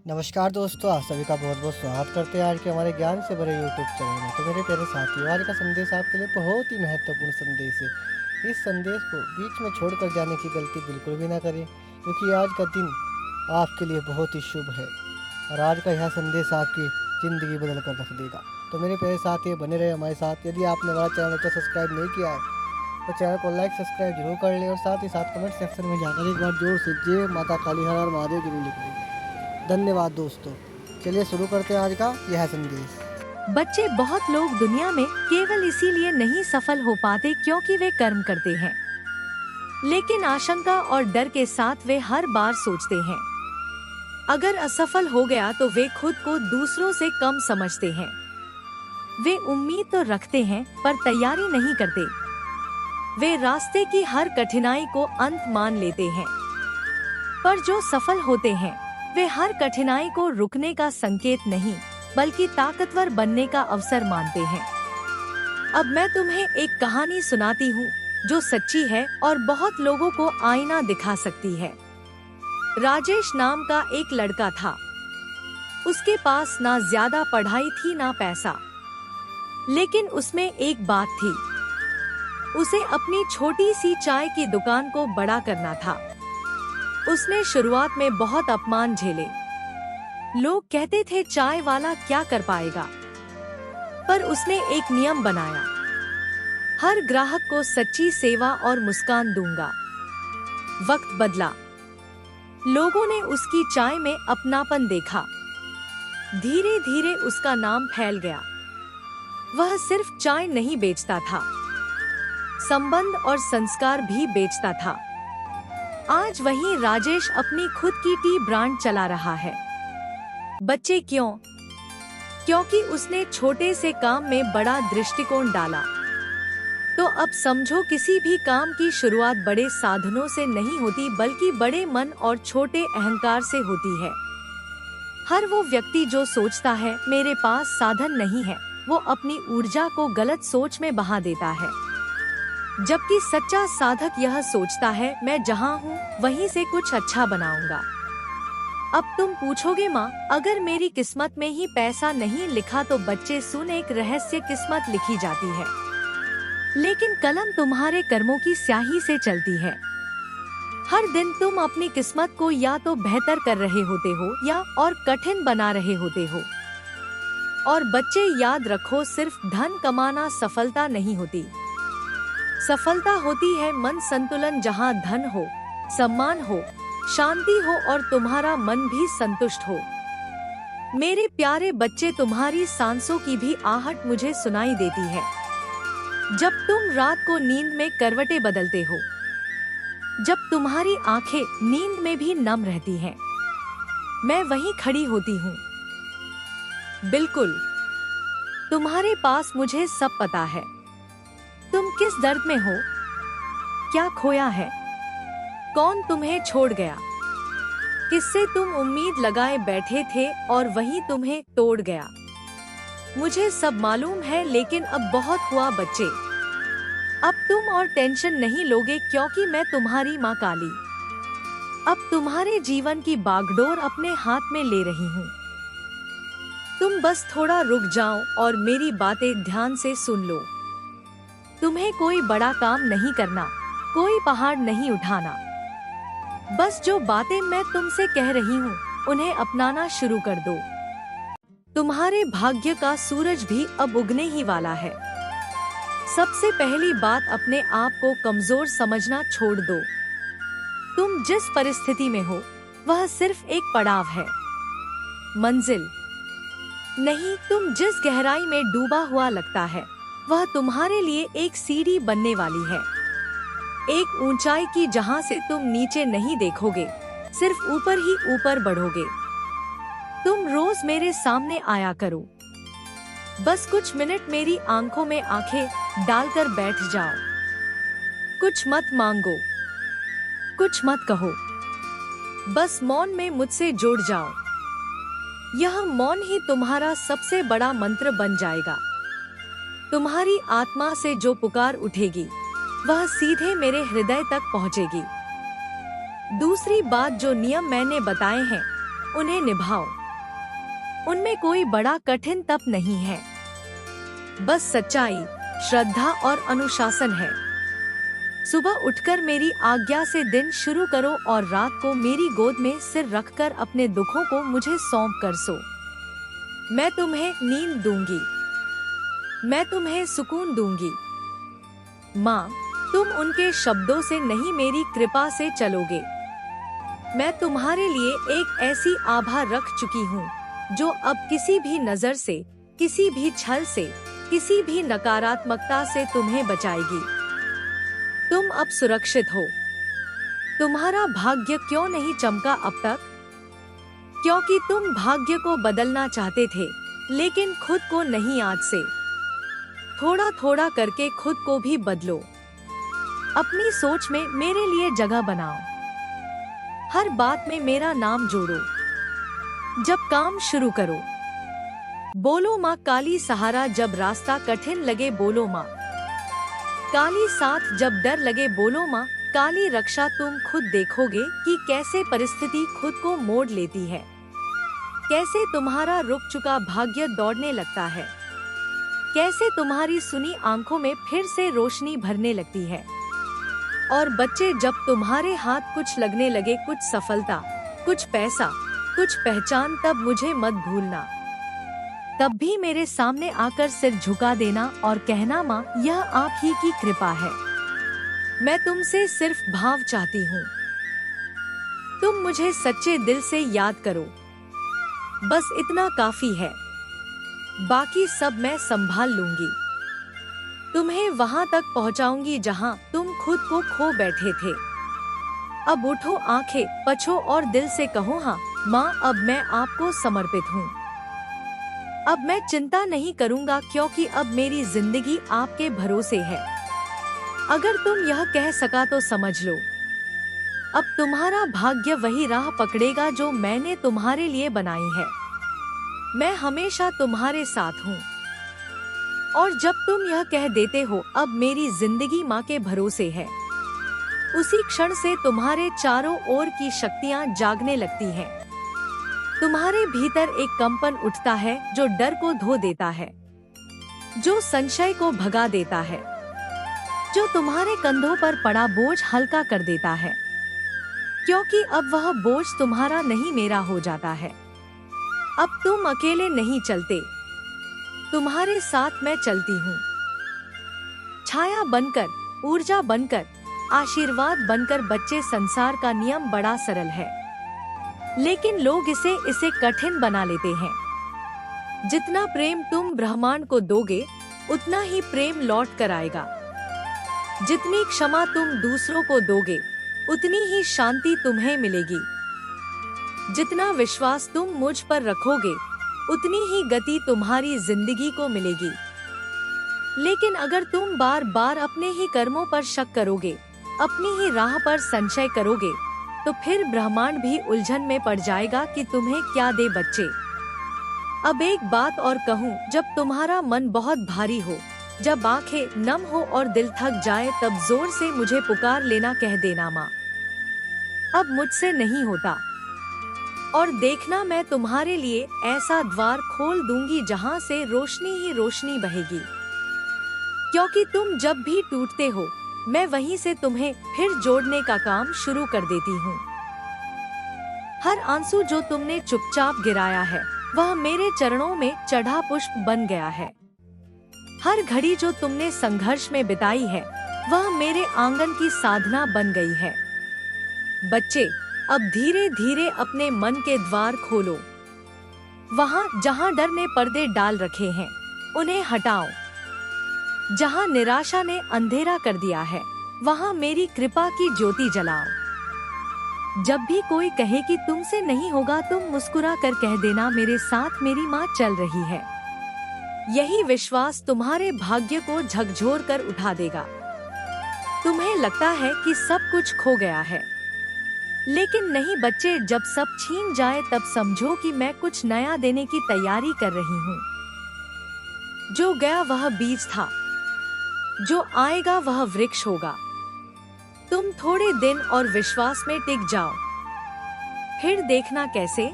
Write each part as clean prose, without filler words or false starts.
नमस्कार दोस्तों, आप सभी का बहुत-बहुत स्वागत करते हैं आज के हमारे ज्ञान से भरे यूट्यूब चैनल में। तो मेरे प्यारे साथियों, आज का संदेश आपके लिए बहुत ही महत्वपूर्ण संदेश है। इस संदेश को बीच में छोड़कर जाने की गलती बिल्कुल भी ना करें, क्योंकि आज का दिन आपके लिए बहुत ही शुभ है और आज का यह संदेश आपकी ज़िंदगी बदल कर रख देगा। तो मेरे प्यारे साथियों, बने रहे हमारे साथ। यदि आपने हमारा चैनल को सब्सक्राइब नहीं किया है, तो चैनल को लाइक सब्सक्राइब जरूर कर लें और साथ ही साथ कमेंट सेक्शन में जाकर एक बार जोर से जय माता काली हर हर महादेव जरूर लिख दें। धन्यवाद दोस्तों। चलिए शुरू करते हैं आज का यह संदेश। बच्चे बहुत लोग दुनिया में केवल इसीलिए नहीं सफल हो पाते क्योंकि वे कर्म करते हैं, लेकिन आशंका और डर के साथ वे हर बार सोचते हैं अगर असफल हो गया तो वे खुद को दूसरों से कम समझते हैं। वे उम्मीद तो रखते हैं पर तैयारी नहीं करते। वे रास्ते की हर कठिनाई को अंत मान लेते हैं, पर जो सफल होते हैं वे हर कठिनाई को रुकने का संकेत नहीं बल्कि ताकतवर बनने का अवसर मानते हैं। अब मैं तुम्हें एक कहानी सुनाती हूँ जो सच्ची है और बहुत लोगों को आईना दिखा सकती है। राजेश नाम का एक लड़का था। उसके पास ना ज्यादा पढ़ाई थी ना पैसा, लेकिन उसमें एक बात थी, उसे अपनी छोटी सी चाय की दुकान को बड़ा करना था। उसने शुरुआत में बहुत अपमान झेले। लोग कहते थे चाय वाला क्या कर पाएगा, पर उसने एक नियम बनाया, हर ग्राहक को सच्ची सेवा और मुस्कान दूंगा। वक्त बदला, लोगों ने उसकी चाय में अपनापन देखा। धीरे धीरे उसका नाम फैल गया। वह सिर्फ चाय नहीं बेचता था, संबंध और संस्कार भी बेचता था। आज वही राजेश अपनी खुद की टी ब्रांड चला रहा है। बच्चे क्यों? क्योंकि उसने छोटे से काम में बड़ा दृष्टिकोण डाला। तो अब समझो, किसी भी काम की शुरुआत बड़े साधनों से नहीं होती बल्कि बड़े मन और छोटे अहंकार से होती है। हर वो व्यक्ति जो सोचता है मेरे पास साधन नहीं है, वो अपनी ऊर्जा को गलत सोच में बहा देता है। जबकि सच्चा साधक यह सोचता है मैं जहाँ हूँ वहीं से कुछ अच्छा बनाऊंगा। अब तुम पूछोगे माँ, अगर मेरी किस्मत में ही पैसा नहीं लिखा तो बच्चे सुन, एक रहस्य किस्मत लिखी जाती है, लेकिन कलम तुम्हारे कर्मों की स्याही से चलती है। हर दिन तुम अपनी किस्मत को या तो बेहतर कर रहे होते हो या और कठिन बना रहे होते हो। और बच्चे याद रखो, सिर्फ धन कमाना सफलता नहीं होती। सफलता होती है मन संतुलन, जहाँ धन हो, सम्मान हो, शांति हो और तुम्हारा मन भी संतुष्ट हो। मेरे प्यारे बच्चे, तुम्हारी सांसों की भी आहट मुझे सुनाई देती है जब तुम रात को नींद में करवटें बदलते हो, जब तुम्हारी आंखें नींद में भी नम रहती हैं। मैं वहीं खड़ी होती हूँ, बिल्कुल तुम्हारे पास। मुझे सब पता है तुम किस दर्द में हो, क्या खोया है, कौन तुम्हें छोड़ गया, किससे तुम उम्मीद लगाए बैठे थे और वही तुम्हें तोड़ गया। मुझे सब मालूम है, लेकिन अब बहुत हुआ बच्चे। अब तुम और टेंशन नहीं लोगे क्योंकि मैं तुम्हारी माँ काली अब तुम्हारे जीवन की बागडोर अपने हाथ में ले रही हूँ। तुम बस थोड़ा रुक जाओ और मेरी बातें ध्यान से सुन लो। तुम्हें कोई बड़ा काम नहीं करना, कोई पहाड़ नहीं उठाना। बस जो बातें मैं तुमसे कह रही हूँ उन्हें अपनाना शुरू कर दो। तुम्हारे भाग्य का सूरज भी अब उगने ही वाला है। सबसे पहली बात, अपने आप को कमजोर समझना छोड़ दो। तुम जिस परिस्थिति में हो वह सिर्फ एक पड़ाव है, मंजिल नहीं। तुम जिस गहराई में डूबा हुआ लगता है वह तुम्हारे लिए एक सीढ़ी बनने वाली है, एक ऊंचाई की जहां से तुम नीचे नहीं देखोगे, सिर्फ ऊपर ही ऊपर बढ़ोगे। तुम रोज मेरे सामने आया करो, बस कुछ मिनट मेरी आंखों में आंखें डालकर बैठ जाओ। कुछ मत मांगो, कुछ मत कहो, बस मौन में मुझसे जुड़ जाओ। यह मौन ही तुम्हारा सबसे बड़ा मंत्र बन जाएगा। तुम्हारी आत्मा से जो पुकार उठेगी वह सीधे मेरे हृदय तक पहुंचेगी। दूसरी बात, जो नियम मैंने बताए हैं उन्हें निभाओ। उनमें कोई बड़ा कठिन तप नहीं है, बस सच्चाई, श्रद्धा और अनुशासन है। सुबह उठकर मेरी आज्ञा से दिन शुरू करो और रात को मेरी गोद में सिर रखकर अपने दुखों को मुझे सौंप कर सो। मैं तुम्हें नींद दूंगी, मैं तुम्हें सुकून दूंगी। माँ, तुम उनके शब्दों से नहीं, मेरी कृपा से चलोगे। मैं तुम्हारे लिए एक ऐसी आभा रख चुकी हूँ जो अब किसी भी नजर से, किसी भी छल से, किसी भी नकारात्मकता से तुम्हें बचाएगी। तुम अब सुरक्षित हो। तुम्हारा भाग्य क्यों नहीं चमका अब तक? क्योंकि तुम भाग्य को बदलना चाहते थे, लेकिन खुद को नहीं। आज से थोड़ा थोड़ा करके खुद को भी बदलो। अपनी सोच में मेरे लिए जगह बनाओ। हर बात में मेरा नाम जोड़ो। जब काम शुरू करो, बोलो माँ काली सहारा। जब रास्ता कठिन लगे, बोलो माँ काली साथ। जब डर लगे, बोलो माँ काली रक्षा। तुम खुद देखोगे कि कैसे परिस्थिति खुद को मोड़ लेती है, कैसे तुम्हारा रुक चुका भाग्य दौड़ने लगता है, कैसे तुम्हारी सुनी आंखों में फिर से रोशनी भरने लगती है। और बच्चे, जब तुम्हारे हाथ कुछ लगने लगे, कुछ सफलता, कुछ पैसा, कुछ पहचान, तब मुझे मत भूलना। तब भी मेरे सामने आकर सिर झुका देना और कहना माँ यह आप ही की कृपा है। मैं तुमसे सिर्फ भाव चाहती हूँ। तुम मुझे सच्चे दिल से याद करो, बस इतना काफी है। बाकी सब मैं संभाल लूंगी। तुम्हें वहां तक पहुंचाऊंगी जहां तुम खुद को खो बैठे थे। अब उठो, आंखें पछो और दिल से कहो हाँ माँ, अब मैं आपको समर्पित हूँ। अब मैं चिंता नहीं करूँगा, क्योंकि अब मेरी जिंदगी आपके भरोसे है। अगर तुम यह कह सका तो समझ लो, अब तुम्हारा भाग्य वही राह पकड़ेगा जो मैंने तुम्हारे लिए बनाई है। मैं हमेशा तुम्हारे साथ हूँ। और जब तुम यह कह देते हो अब मेरी जिंदगी माँ के भरोसे है, उसी क्षण से तुम्हारे चारों ओर की शक्तियाँ जागने लगती हैं। तुम्हारे भीतर एक कंपन उठता है जो डर को धो देता है, जो संशय को भगा देता है, जो तुम्हारे कंधों पर पड़ा बोझ हल्का कर देता है। क्योंकि अब वह बोझ तुम्हारा नहीं, मेरा हो जाता है। अब तुम अकेले नहीं चलते, तुम्हारे साथ मैं चलती हूँ। छाया बनकर, ऊर्जा बनकर, आशीर्वाद बनकर। बच्चे, संसार का नियम बड़ा सरल है, लेकिन लोग इसे कठिन बना लेते हैं। जितना प्रेम तुम ब्रह्मांड को दोगे, उतना ही प्रेम लौट कर आएगा। जितनी क्षमा तुम दूसरों को दोगे, उतनी ही शांति तुम्हें मिलेगी। जितना विश्वास तुम मुझ पर रखोगे, उतनी ही गति तुम्हारी जिंदगी को मिलेगी। लेकिन अगर तुम बार बार अपने ही कर्मों पर शक करोगे, अपनी ही राह पर संशय करोगे, तो फिर ब्रह्मांड भी उलझन में पड़ जाएगा कि तुम्हें क्या दे। बच्चे, अब एक बात और कहूँ, जब तुम्हारा मन बहुत भारी हो, जब आंखें नम हो और दिल थक जाए, तब जोर से मुझे पुकार लेना, कह देना माँ अब मुझसे नहीं होता। और देखना, मैं तुम्हारे लिए ऐसा द्वार खोल दूंगी जहाँ से रोशनी ही रोशनी बहेगी। क्योंकि तुम जब भी टूटते हो, मैं वहीं से तुम्हें फिर जोड़ने का काम शुरू कर देती हूँ। हर आंसू जो तुमने चुपचाप गिराया है, वह मेरे चरणों में चढ़ा पुष्प बन गया है। हर घड़ी जो तुमने संघर्ष में बिताई है, वह मेरे आंगन की साधना बन गई है। बच्चे, अब धीरे धीरे अपने मन के द्वार खोलो। वहाँ जहाँ डर ने पर्दे डाल रखे हैं, उन्हें हटाओ। जहाँ निराशा ने अंधेरा कर दिया है, वहाँ मेरी कृपा की ज्योति जलाओ। जब भी कोई कहे कि तुमसे नहीं होगा, तुम मुस्कुरा कर कह देना, मेरे साथ मेरी माँ चल रही है। यही विश्वास तुम्हारे भाग्य को झकझोर कर उठा देगा। तुम्हें लगता है कि सब कुछ खो गया है, लेकिन नहीं बच्चे, जब सब छीन जाए तब समझो कि मैं कुछ नया देने की तैयारी कर रही हूँ। जो गया वह बीज था, जो आएगा वह वृक्ष होगा। तुम थोड़े दिन और विश्वास में टिक जाओ, फिर देखना कैसे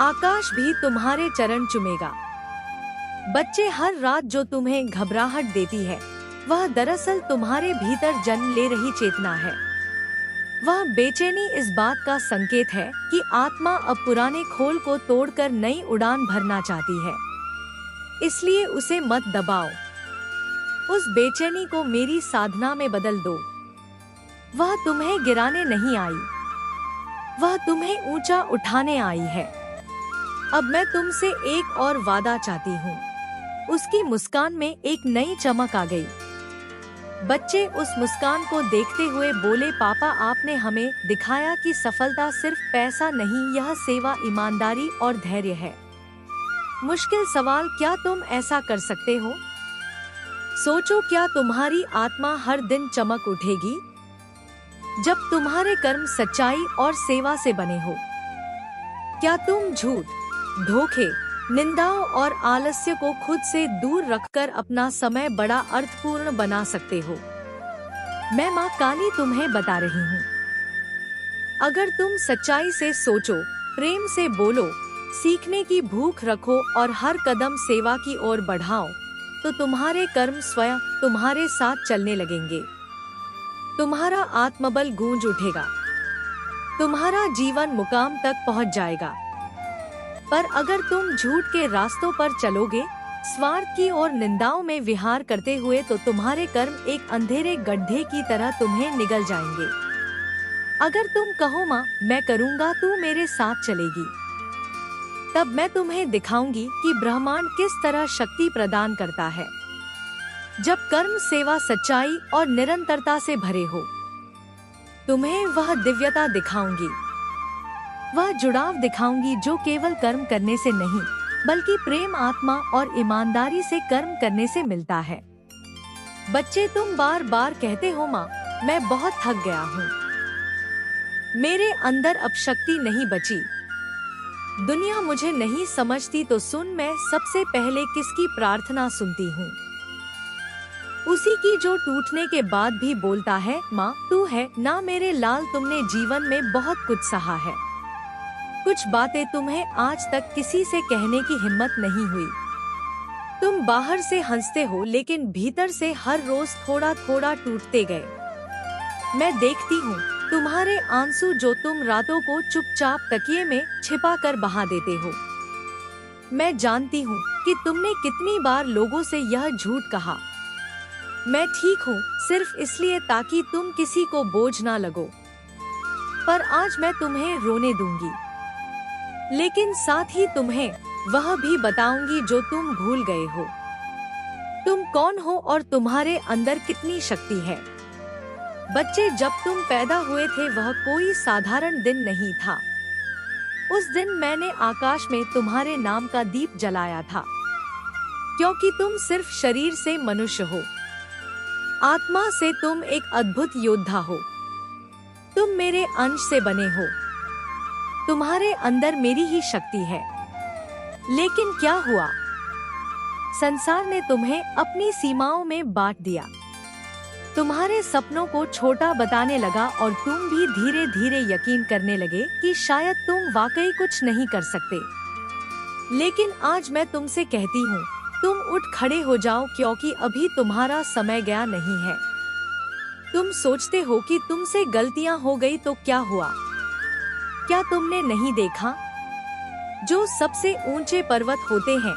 आकाश भी तुम्हारे चरण चूमेगा। बच्चे, हर रात जो तुम्हें घबराहट देती है वह दरअसल तुम्हारे भीतर जन्म ले रही चेतना है। वह बेचैनी इस बात का संकेत है कि आत्मा अब पुराने खोल को तोड़कर नई उड़ान भरना चाहती है। इसलिए उसे मत दबाओ। उस बेचैनी को मेरी साधना में बदल दो। वह तुम्हें गिराने नहीं आई, वह तुम्हें ऊंचा उठाने आई है। अब मैं तुमसे एक और वादा चाहती हूँ। उसकी मुस्कान में एक नई चमक आ गई। बच्चे उस मुस्कान को देखते हुए बोले, पापा, आपने हमें दिखाया कि सफलता सिर्फ पैसा नहीं, यह सेवा, ईमानदारी और धैर्य है। मुश्किल सवाल, क्या तुम ऐसा कर सकते हो? सोचो, क्या तुम्हारी आत्मा हर दिन चमक उठेगी जब तुम्हारे कर्म सच्चाई और सेवा से बने हो? क्या तुम झूठ, धोखे, निंदाओं और आलस्य को खुद से दूर रखकर अपना समय बड़ा अर्थपूर्ण बना सकते हो? मैं माँ काली तुम्हें बता रही हूँ, अगर तुम सच्चाई से सोचो, प्रेम से बोलो, सीखने की भूख रखो और हर कदम सेवा की ओर बढ़ाओ, तो तुम्हारे कर्म स्वयं तुम्हारे साथ चलने लगेंगे। तुम्हारा आत्मबल गूंज उठेगा, तुम्हारा जीवन मुकाम तक पहुंच जाएगा। पर अगर तुम झूठ के रास्तों पर चलोगे, स्वार्थ की और निंदाओं में विहार करते हुए, तो तुम्हारे कर्म एक अंधेरे गड्ढे की तरह तुम्हें निगल जाएंगे। अगर तुम कहो, माँ मैं करूँगा, तू मेरे साथ चलेगी, तब मैं तुम्हें दिखाऊंगी कि ब्रह्मांड किस तरह शक्ति प्रदान करता है। जब कर्म, सेवा, सच्चाई और निरंतरता से भरे हो, तुम्हें वह दिव्यता दिखाऊंगी, वह जुड़ाव दिखाऊंगी जो केवल कर्म करने से नहीं, बल्कि प्रेम, आत्मा और ईमानदारी से कर्म करने से मिलता है। बच्चे, तुम बार बार कहते हो, माँ मैं बहुत थक गया हूँ, मेरे अंदर अब शक्ति नहीं बची, दुनिया मुझे नहीं समझती। तो सुन, मैं सबसे पहले किसकी प्रार्थना सुनती हूँ? उसी की जो टूटने के बाद भी बोलता है, माँ तू है ना मेरे लाल, तुमने जीवन में बहुत कुछ सहा है। कुछ बातें तुम्हें आज तक किसी से कहने की हिम्मत नहीं हुई। तुम बाहर से हंसते हो, लेकिन भीतर से हर रोज थोड़ा थोड़ा टूटते गए। मैं देखती हूँ तुम्हारे आंसू, जो तुम रातों को चुपचाप तकिए में छिपा कर बहा देते हो। मैं जानती हूँ कि तुमने कितनी बार लोगों से यह झूठ कहा, मैं ठीक हूँ, सिर्फ इसलिए ताकि तुम किसी को बोझ ना लगो। पर आज मैं तुम्हें रोने दूंगी, लेकिन साथ ही तुम्हें वह भी बताऊंगी जो तुम भूल गए हो। तुम कौन हो और तुम्हारे अंदर कितनी शक्ति है। बच्चे, जब तुम पैदा हुए थे वह कोई साधारण दिन नहीं था। उस दिन मैंने आकाश में तुम्हारे नाम का दीप जलाया था, क्योंकि तुम सिर्फ शरीर से मनुष्य हो, आत्मा से तुम एक अद्भुत योद्धा हो। तुम मेरे अंश से बने हो, तुम्हारे अंदर मेरी ही शक्ति है। लेकिन क्या हुआ? संसार ने तुम्हें अपनी सीमाओं में बांट दिया, तुम्हारे सपनों को छोटा बताने लगा और तुम भी धीरे धीरे यकीन करने लगे कि शायद तुम वाकई कुछ नहीं कर सकते। लेकिन आज मैं तुमसे कहती हूँ, तुम उठ खड़े हो जाओ, क्योंकि अभी तुम्हारा समय गया नहीं है। तुम सोचते हो कि तुमसे गलतियाँ हो गई तो क्या हुआ? क्या तुमने नहीं देखा, जो सबसे ऊंचे पर्वत होते हैं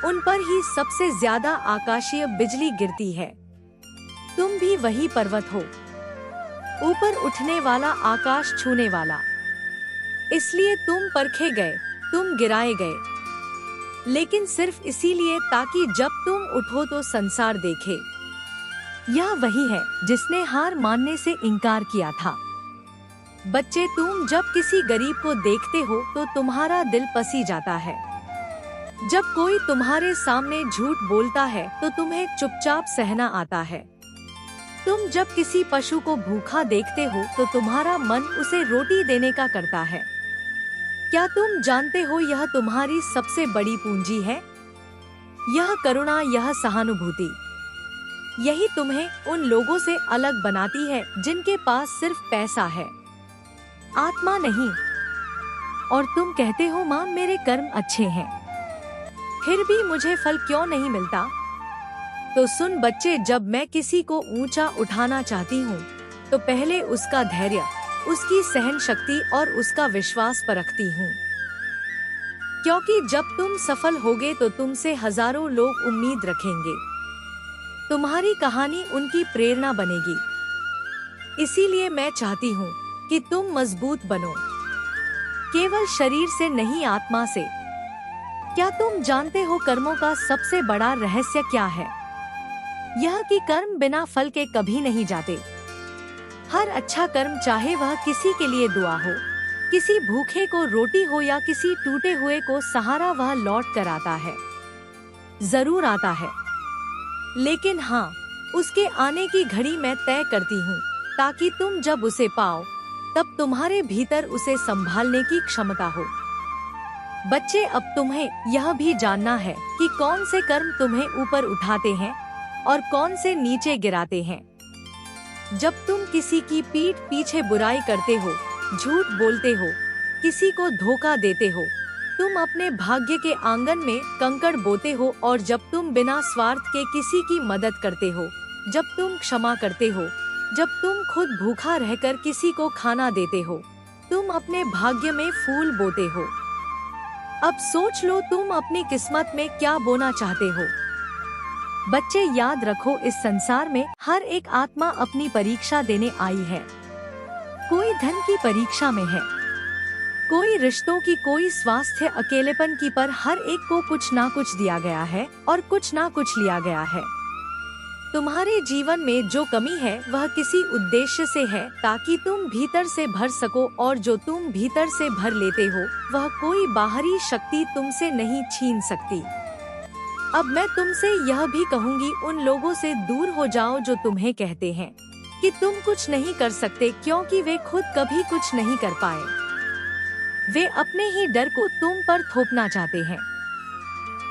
उन पर ही सबसे ज्यादा आकाशीय बिजली गिरती है। तुम भी वही पर्वत हो, ऊपर उठने वाला, आकाश छूने वाला। इसलिए तुम परखे गए, तुम गिराए गए, लेकिन सिर्फ इसीलिए ताकि जब तुम उठो तो संसार देखे। यह वही है जिसने हार मानने से इनकार किया था। बच्चे, तुम जब किसी गरीब को देखते हो तो तुम्हारा दिल पसी जाता है। जब कोई तुम्हारे सामने झूठ बोलता है तो तुम्हें चुपचाप सहना आता है। तुम जब किसी पशु को भूखा देखते हो तो तुम्हारा मन उसे रोटी देने का करता है। क्या तुम जानते हो, यह तुम्हारी सबसे बड़ी पूंजी है। यह करुणा, यह सहानुभूति, यही तुम्हें उन लोगों से अलग बनाती है जिनके पास सिर्फ पैसा है, आत्मा नहीं। और तुम कहते हो माँ मेरे कर्म अच्छे हैं, फिर भी मुझे फल क्यों नहीं मिलता? तो सुन बच्चे, जब मैं किसी को ऊंचा उठाना चाहती हूँ तो पहले उसका धैर्य, उसकी सहन शक्ति और उसका विश्वास परखती हूँ। क्योंकि जब तुम सफल होगे तो तुमसे हजारों लोग उम्मीद रखेंगे, तुम्हारी कहानी उनकी प्रेरणा बनेगी। इसीलिए मैं चाहती हूँ कि तुम मजबूत बनो, केवल शरीर से नहीं आत्मा से। क्या तुम जानते हो कर्मों का सबसे बड़ा रहस्य क्या है? यह कि कर्म बिना फल के कभी नहीं जाते। हर अच्छा कर्म, चाहे वह किसी के लिए दुआ हो, किसी भूखे को रोटी हो या किसी टूटे हुए को सहारा, वह लौट कर आता है, जरूर आता है। लेकिन हाँ, उसके आने की घड़ी मैं तय करती हूँ, ताकि तुम जब उसे पाओ तब तुम्हारे भीतर उसे संभालने की क्षमता हो। बच्चे, अब तुम्हें यह भी जानना है कि कौन से कर्म तुम्हें ऊपर उठाते हैं और कौन से नीचे गिराते हैं। जब तुम किसी की पीठ पीछे बुराई करते हो, झूठ बोलते हो, किसी को धोखा देते हो, तुम अपने भाग्य के आंगन में कंकड़ बोते हो। और जब तुम बिना स्वार्थ के किसी की मदद करते हो, जब तुम क्षमा करते हो, जब तुम खुद भूखा रहकर किसी को खाना देते हो, तुम अपने भाग्य में फूल बोते हो। अब सोच लो, तुम अपनी किस्मत में क्या बोना चाहते हो। बच्चे, याद रखो, इस संसार में हर एक आत्मा अपनी परीक्षा देने आई है। कोई धन की परीक्षा में है, कोई रिश्तों की, कोई स्वास्थ्य, अकेलेपन की, पर हर एक को कुछ ना कुछ दिया गया है और कुछ ना कुछ लिया गया है। तुम्हारे जीवन में जो कमी है वह किसी उद्देश्य से है, ताकि तुम भीतर से भर सको, और जो तुम भीतर से भर लेते हो वह कोई बाहरी शक्ति तुमसे नहीं छीन सकती। अब मैं तुमसे यह भी कहूँगी, उन लोगों से दूर हो जाओ जो तुम्हें कहते हैं कि तुम कुछ नहीं कर सकते, क्योंकि वे खुद कभी कुछ नहीं कर पाए। वे अपने ही डर को तुम पर थोपना चाहते हैं।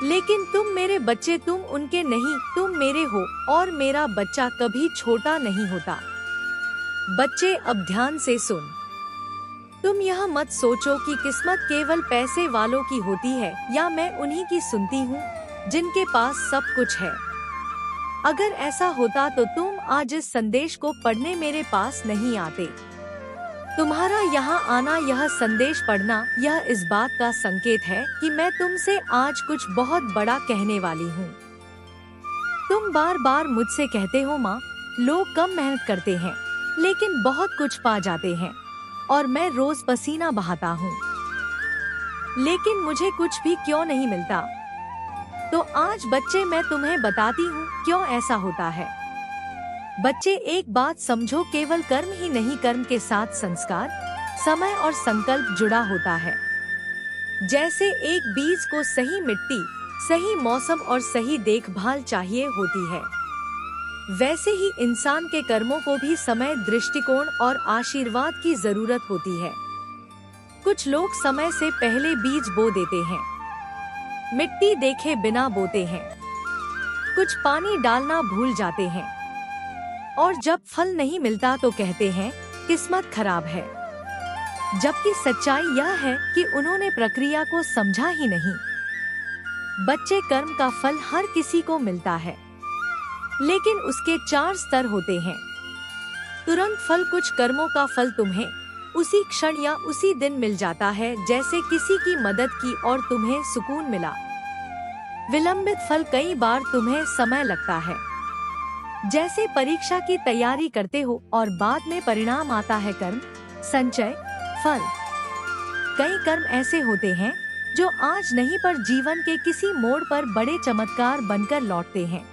लेकिन तुम मेरे बच्चे, तुम उनके नहीं, तुम मेरे हो, और मेरा बच्चा कभी छोटा नहीं होता। बच्चे, अब ध्यान से सुन। तुम यह मत सोचो कि किस्मत केवल पैसे वालों की होती है, या मैं उन्हीं की सुनती हूँ जिनके पास सब कुछ है। अगर ऐसा होता तो तुम आज इस संदेश को पढ़ने मेरे पास नहीं आते। तुम्हारा यहाँ आना, यह संदेश पढ़ना, यह इस बात का संकेत है कि मैं तुमसे आज कुछ बहुत बड़ा कहने वाली हूँ। तुम बार बार मुझसे कहते हो, माँ, लोग कम मेहनत करते हैं लेकिन बहुत कुछ पा जाते हैं, और मैं रोज पसीना बहाता हूँ, लेकिन मुझे कुछ भी क्यों नहीं मिलता। तो आज बच्चे, मैं तुम्हें बताती हूँ क्यों ऐसा होता है। बच्चे, एक बात समझो, केवल कर्म ही नहीं, कर्म के साथ संस्कार, समय और संकल्प जुड़ा होता है। जैसे एक बीज को सही मिट्टी, सही मौसम और सही देखभाल चाहिए होती है, वैसे ही इंसान के कर्मों को भी समय, दृष्टिकोण और आशीर्वाद की जरूरत होती है। कुछ लोग समय से पहले बीज बो देते हैं, मिट्टी देखे बिना बोते हैं, कुछ पानी डालना भूल जाते हैं, और जब फल नहीं मिलता तो कहते हैं किस्मत खराब है। जबकि सच्चाई यह है कि उन्होंने प्रक्रिया को समझा ही नहीं। बच्चे, कर्म का फल हर किसी को मिलता है, लेकिन उसके 4 स्तर होते हैं। तुरंत फल, कुछ कर्मों का फल तुम्हें उसी क्षण या उसी दिन मिल जाता है, जैसे किसी की मदद की और तुम्हें सुकून मिला। विलंबित फल, कई बार तुम्हें समय लगता है, जैसे परीक्षा की तैयारी करते हो और बाद में परिणाम आता है। कर्म, संचय, फल। कई कर्म ऐसे होते हैं जो आज नहीं पर जीवन के किसी मोड़ पर बड़े चमत्कार बनकर लौटते हैं।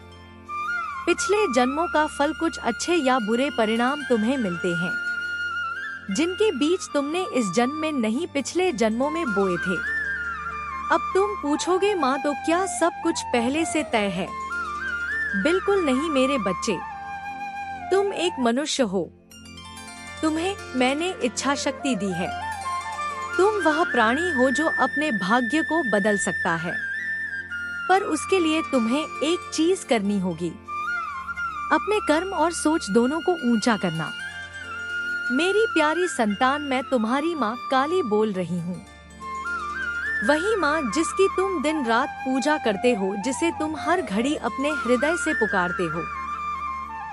पिछले जन्मों का फल, कुछ अच्छे या बुरे परिणाम तुम्हें मिलते हैं, जिनके बीज तुमने इस जन्म में नहीं, पिछले जन्मों में बोए थे। अब तुम पूछोगे, माँ, तो क्या सब कुछ पहले से तय है? बिल्कुल नहीं मेरे बच्चे, तुम एक मनुष्य हो, तुम्हें मैंने इच्छा शक्ति दी है। तुम वह प्राणी हो जो अपने भाग्य को बदल सकता है, पर उसके लिए तुम्हें एक चीज करनी होगी, अपने कर्म और सोच दोनों को ऊंचा करना। मेरी प्यारी संतान, मैं तुम्हारी माँ काली बोल रही हूँ। वही माँ जिसकी तुम दिन रात पूजा करते हो, जिसे तुम हर घड़ी अपने हृदय से पुकारते हो,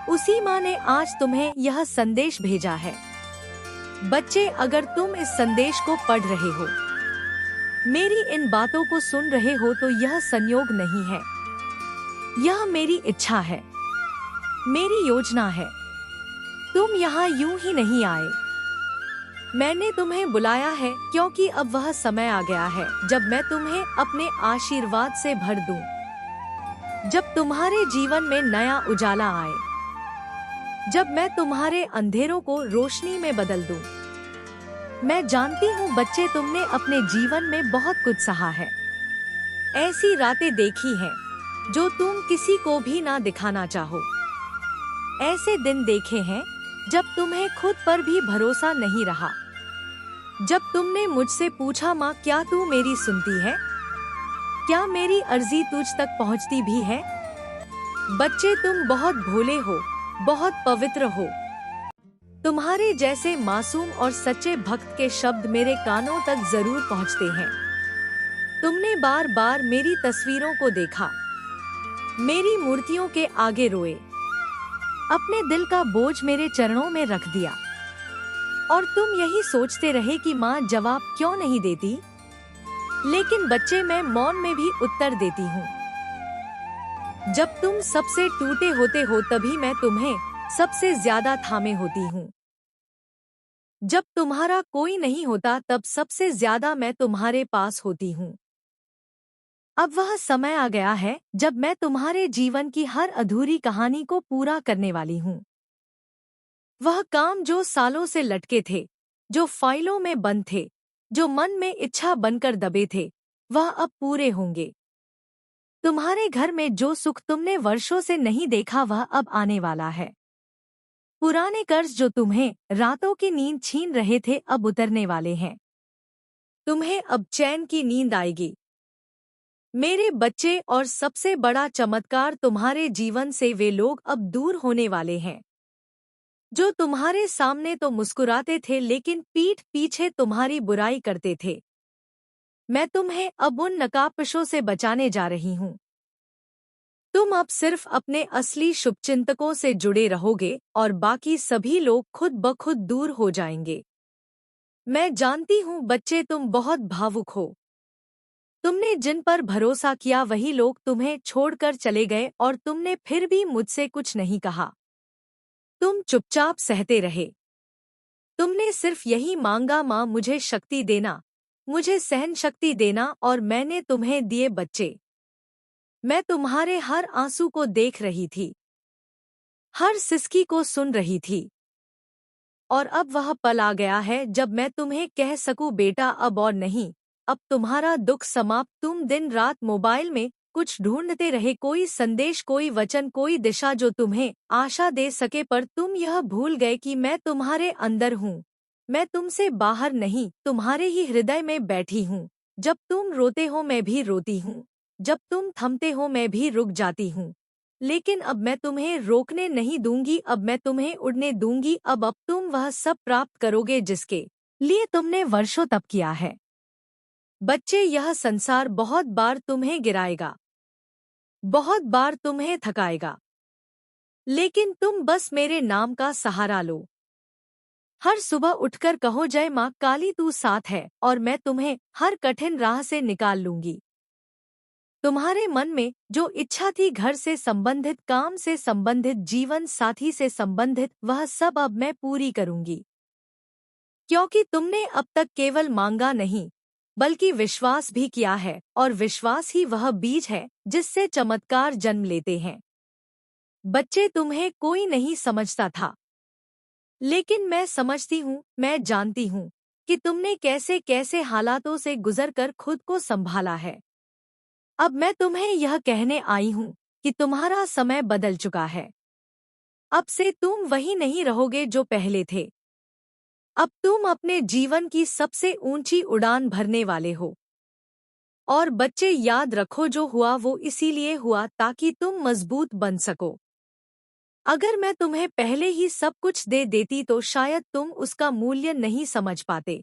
उसी माँ ने आज तुम्हें यह संदेश भेजा है। बच्चे, अगर तुम इस संदेश को पढ़ रहे हो, मेरी इन बातों को सुन रहे हो, तो यह संयोग नहीं है। यह मेरी इच्छा है, मेरी योजना है। तुम यहाँ यूं ही नहीं आए। मैंने तुम्हें बुलाया है क्योंकि अब वह समय आ गया है जब मैं तुम्हें अपने आशीर्वाद से भर दूं, जब तुम्हारे जीवन में नया उजाला आए, जब मैं तुम्हारे अंधेरों को रोशनी में बदल दूं। मैं जानती हूँ बच्चे, तुमने अपने जीवन में बहुत कुछ सहा है। ऐसी रातें देखी हैं जो तुम किसी को भी ना दिखाना चाहो। ऐसे दिन देखे हैं जब तुम्हें खुद पर भी भरोसा नहीं रहा। जब तुमने मुझसे पूछा, माँ क्या तू मेरी सुनती है? क्या मेरी अर्जी तुझ तक पहुँचती भी है? बच्चे, तुम बहुत भोले हो, बहुत पवित्र हो। तुम्हारे जैसे मासूम और सच्चे भक्त के शब्द मेरे कानों तक जरूर पहुँचते हैं। तुमने बार बार मेरी तस्वीरों को देखा, मेरी मूर्तियों के आगे रोए, अपने दिल का बोझ मेरे चरणों में रख दिया, और तुम यही सोचते रहे कि माँ जवाब क्यों नहीं देती। लेकिन बच्चे, मैं मौन में भी उत्तर देती हूँ। जब तुम सबसे टूटे होते हो तभी मैं तुम्हें सबसे ज्यादा थामे होती हूँ। जब तुम्हारा कोई नहीं होता तब सबसे ज्यादा मैं तुम्हारे पास होती हूँ। अब वह समय आ गया है जब मैं तुम्हारे जीवन की हर अधूरी कहानी को पूरा करने वाली हूँ। वह काम जो सालों से लटके थे, जो फाइलों में बंद थे, जो मन में इच्छा बनकर दबे थे, वह अब पूरे होंगे। तुम्हारे घर में जो सुख तुमने वर्षों से नहीं देखा, वह अब आने वाला है। पुराने कर्ज जो तुम्हें रातों की नींद छीन रहे थे, अब उतरने वाले हैं। तुम्हें अब चैन की नींद आएगी मेरे बच्चे, और सबसे बड़ा चमत्कार, तुम्हारे जीवन से वे लोग अब दूर होने वाले हैं जो तुम्हारे सामने तो मुस्कुराते थे लेकिन पीठ पीछे तुम्हारी बुराई करते थे। मैं तुम्हें अब उन नकाबपोशों से बचाने जा रही हूँ। तुम अब सिर्फ अपने असली शुभचिंतकों से जुड़े रहोगे और बाकी सभी लोग खुद ब खुद दूर हो जाएंगे। मैं जानती हूँ बच्चे, तुम बहुत भावुक हो। तुमने जिन पर भरोसा किया वही लोग तुम्हें छोड़कर चले गए और तुमने फिर भी मुझसे कुछ नहीं कहा। तुम चुपचाप सहते रहे। तुमने सिर्फ यही मांगा, माँ मुझे शक्ति देना, मुझे सहन शक्ति देना, और मैंने तुम्हें दिए बच्चे। मैं तुम्हारे हर आंसू को देख रही थी, हर सिसकी को सुन रही थी, और अब वह पल आ गया है जब मैं तुम्हें कह सकूं, बेटा अब और नहीं, अब तुम्हारा दुख समाप्त। तुम दिन रात मोबाइल में कुछ ढूंढते रहे, कोई संदेश, कोई वचन, कोई दिशा जो तुम्हें आशा दे सके, पर तुम यह भूल गए कि मैं तुम्हारे अंदर हूँ। मैं तुमसे बाहर नहीं, तुम्हारे ही हृदय में बैठी हूँ। जब तुम रोते हो मैं भी रोती हूँ, जब तुम थमते हो मैं भी रुक जाती हूँ। लेकिन अब मैं तुम्हें रोकने नहीं दूंगी, अब मैं तुम्हें उड़ने दूंगी। अब तुम वह सब प्राप्त करोगे जिसके लिए तुमने वर्षों तप किया है। बच्चे, यह संसार बहुत बार तुम्हें गिराएगा, बहुत बार तुम्हें थकाएगा, लेकिन तुम बस मेरे नाम का सहारा लो। हर सुबह उठकर कहो, जय माँ काली तू साथ है, और मैं तुम्हें हर कठिन राह से निकाल लूंगी। तुम्हारे मन में जो इच्छा थी, घर से संबंधित, काम से संबंधित, जीवन साथी से संबंधित, वह सब अब मैं पूरी करूंगी। क्योंकि तुमने अब तक केवल मांगा नहीं बल्कि विश्वास भी किया है, और विश्वास ही वह बीज है जिससे चमत्कार जन्म लेते हैं। बच्चे, तुम्हें कोई नहीं समझता था, लेकिन मैं समझती हूँ। मैं जानती हूँ कि तुमने कैसे कैसे हालातों से गुजरकर खुद को संभाला है। अब मैं तुम्हें यह कहने आई हूँ कि तुम्हारा समय बदल चुका है। अब से तुम वही नहीं रहोगे जो पहले थे। अब तुम अपने जीवन की सबसे ऊंची उड़ान भरने वाले हो। और बच्चे, याद रखो, जो हुआ वो इसीलिए हुआ ताकि तुम मजबूत बन सको। अगर मैं तुम्हें पहले ही सब कुछ दे देती तो शायद तुम उसका मूल्य नहीं समझ पाते।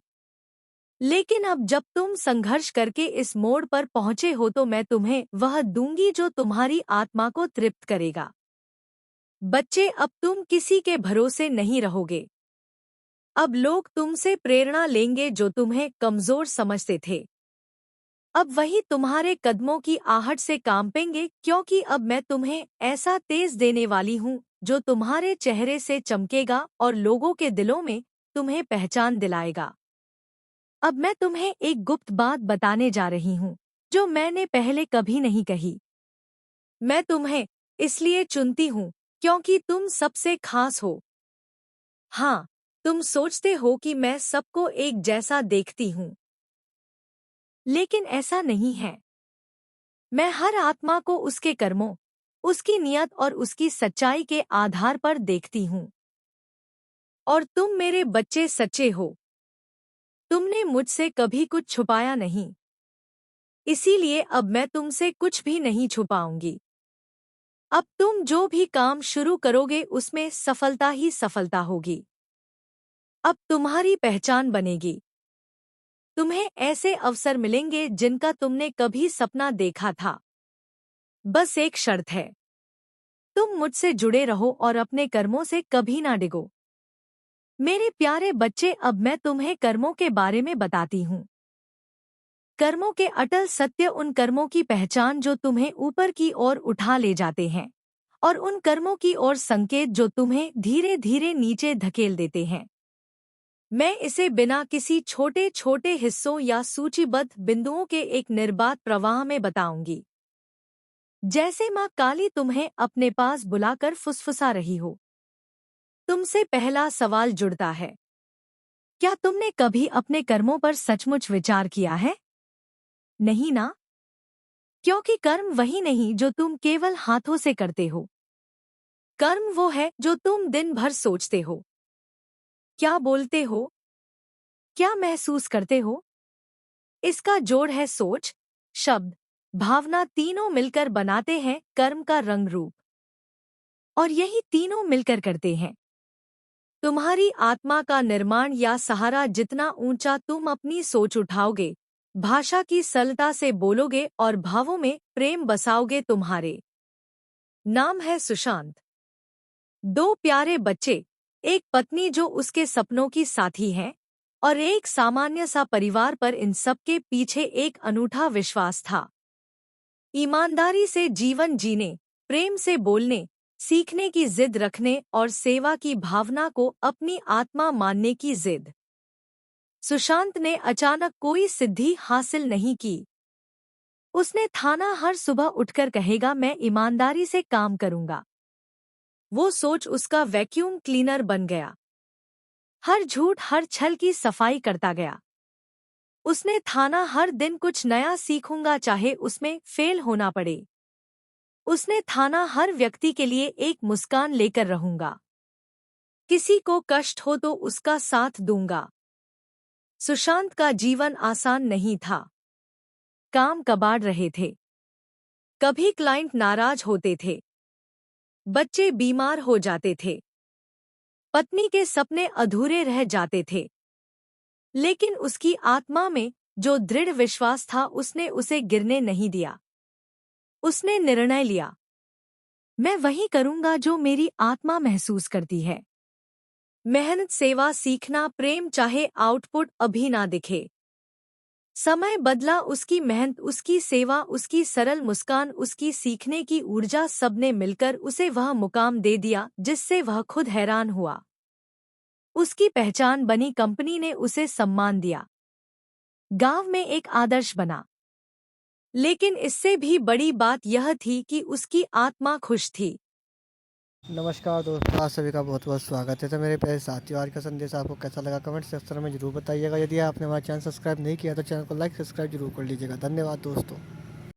लेकिन अब जब तुम संघर्ष करके इस मोड़ पर पहुंचे हो तो मैं तुम्हें वह दूंगी जो तुम्हारी आत्मा को तृप्त करेगा। बच्चे, अब तुम किसी के भरोसे नहीं रहोगे। अब लोग तुमसे प्रेरणा लेंगे जो तुम्हें कमजोर समझते थे। अब वही तुम्हारे कदमों की आहट से कांपेंगे, क्योंकि अब मैं तुम्हें ऐसा तेज देने वाली हूँ जो तुम्हारे चेहरे से चमकेगा और लोगों के दिलों में तुम्हें पहचान दिलाएगा। अब मैं तुम्हें एक गुप्त बात बताने जा रही हूँ जो मैंने पहले कभी नहीं कही। मैं तुम्हें इसलिए चुनती हूँ क्योंकि तुम सबसे खास हो। हाँ, तुम सोचते हो कि मैं सबको एक जैसा देखती हूँ, लेकिन ऐसा नहीं है। मैं हर आत्मा को उसके कर्मों, उसकी नियत और उसकी सच्चाई के आधार पर देखती हूँ। और तुम मेरे बच्चे सच्चे हो। तुमने मुझसे कभी कुछ छुपाया नहीं, इसीलिए अब मैं तुमसे कुछ भी नहीं छुपाऊंगी। अब तुम जो भी काम शुरू करोगे उसमें सफलता ही सफलता होगी। अब तुम्हारी पहचान बनेगी। तुम्हें ऐसे अवसर मिलेंगे जिनका तुमने कभी सपना देखा था। बस एक शर्त है, तुम मुझसे जुड़े रहो और अपने कर्मों से कभी ना डिगो। मेरे प्यारे बच्चे, अब मैं तुम्हें कर्मों के बारे में बताती हूँ। कर्मों के अटल सत्य उन कर्मों की पहचान जो तुम्हें ऊपर की ओर उठा ले जाते हैं, और उन कर्मों की ओर संकेत जो तुम्हें धीरे धीरे नीचे धकेल देते हैं। मैं इसे बिना किसी छोटे छोटे हिस्सों या सूचीबद्ध बिंदुओं के एक निर्बाध प्रवाह में बताऊंगी। जैसे माँ काली तुम्हें अपने पास बुलाकर फुसफुसा रही हो। तुमसे पहला सवाल जुड़ता है, क्या तुमने कभी अपने कर्मों पर सचमुच विचार किया है? नहीं ना? क्योंकि कर्म वही नहीं जो तुम केवल हाथों से करते हो। कर्म वो है जो तुम दिन भर सोचते हो, क्या बोलते हो, क्या महसूस करते हो। इसका जोड़ है सोच, शब्द, भावना, तीनों मिलकर बनाते हैं कर्म का रंग रूप। और यही तीनों मिलकर करते हैं तुम्हारी आत्मा का निर्माण या सहारा। जितना ऊंचा तुम अपनी सोच उठाओगे, भाषा की सरलता से बोलोगे और भावों में प्रेम बसाओगे। तुम्हारे नाम है सुशांत। 2 प्यारे बच्चे, एक पत्नी जो उसके सपनों की साथी है, और एक सामान्य सा परिवार। पर इन सब के पीछे एक अनूठा विश्वास था। ईमानदारी से जीवन जीने, प्रेम से बोलने सीखने की जिद रखने और सेवा की भावना को अपनी आत्मा मानने की जिद। सुशांत ने अचानक कोई सिद्धि हासिल नहीं की। उसने ठाना हर सुबह उठकर कहेगा, मैं ईमानदारी से काम करूंगा। वो सोच उसका वैक्यूम क्लीनर बन गया। हर झूठ हर छल की सफाई करता गया। उसने ठाना हर दिन कुछ नया सीखूंगा, चाहे उसमें फेल होना पड़े। उसने ठाना हर व्यक्ति के लिए एक मुस्कान लेकर रहूंगा। किसी को कष्ट हो तो उसका साथ दूंगा। सुशांत का जीवन आसान नहीं था। काम कबाड़ रहे थे, कभी क्लाइंट नाराज होते थे, बच्चे बीमार हो जाते थे, पत्नी के सपने अधूरे रह जाते थे। लेकिन उसकी आत्मा में जो दृढ़ विश्वास था, उसने उसे गिरने नहीं दिया। उसने निर्णय लिया, मैं वही करूंगा जो मेरी आत्मा महसूस करती है। मेहनत, सेवा, सीखना, प्रेम, चाहे आउटपुट अभी ना दिखे। समय बदला, उसकी मेहनत, उसकी सेवा, उसकी सरल मुस्कान, उसकी सीखने की ऊर्जा, सबने मिलकर उसे वह मुकाम दे दिया जिससे वह खुद हैरान हुआ। उसकी पहचान बनी, कंपनी ने उसे सम्मान दिया, गांव में एक आदर्श बना। लेकिन इससे भी बड़ी बात यह थी कि उसकी आत्मा खुश थी। नमस्कार दोस्तों, आप सभी का बहुत बहुत स्वागत है। तो मेरे प्यारे साथियों, आज का संदेश आपको कैसा लगा कमेंट सेक्शन में जरूर बताइएगा। यदि आपने हमारा चैनल सब्सक्राइब नहीं किया तो चैनल को लाइक सब्सक्राइब जरूर कर लीजिएगा। धन्यवाद दोस्तों।